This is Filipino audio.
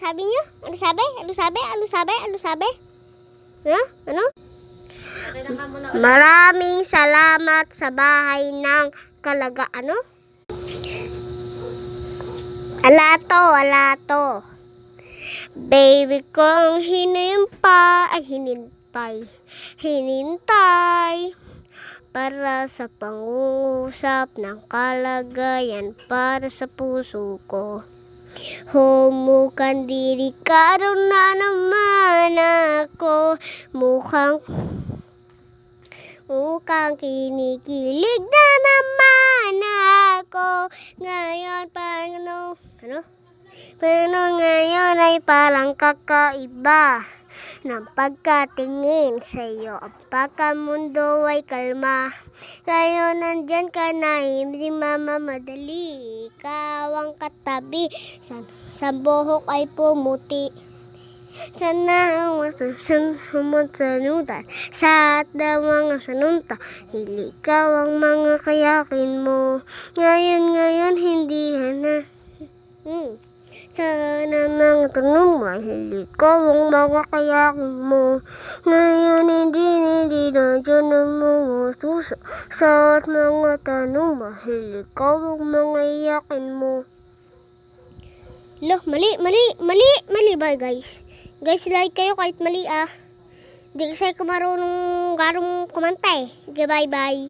sabi niyo? Ano sabi? Ano sabi? Ano sabi? Ano sabi? Ha? Ano? Maraming salamat sa bahay ng Kalaga. Ano? Alato. Baby kong hinintay para sa pangungusap ng kalagayan para sa puso ko. Humukan diri karon na naman ako, mukhang kinikilig na naman ako. Ngayon Pero ngayon ay parang kakaiba ng pagkatingin sa'yo. Ang pagkamundo ay kalma. Ngayon nandyan ka na, hindi mamamadali. Ikaw ang katabi. Sa buhok ay pumuti. Sana ang sanutan sa at mga sanunta. Ikaw ang mga kayakin mo. Ngayon hindi na. Sana mga tanong mahili ikaw ang mga kayakin mo. Ngayon hindi na dyan ang mga susa. Sa at mga tanong mahili ikaw ang mga iyakin mo. Loh, mali ba guys? Guys, like kayo kahit mali ah. Hindi kasi ako marunong kumanta eh. Okay, bye.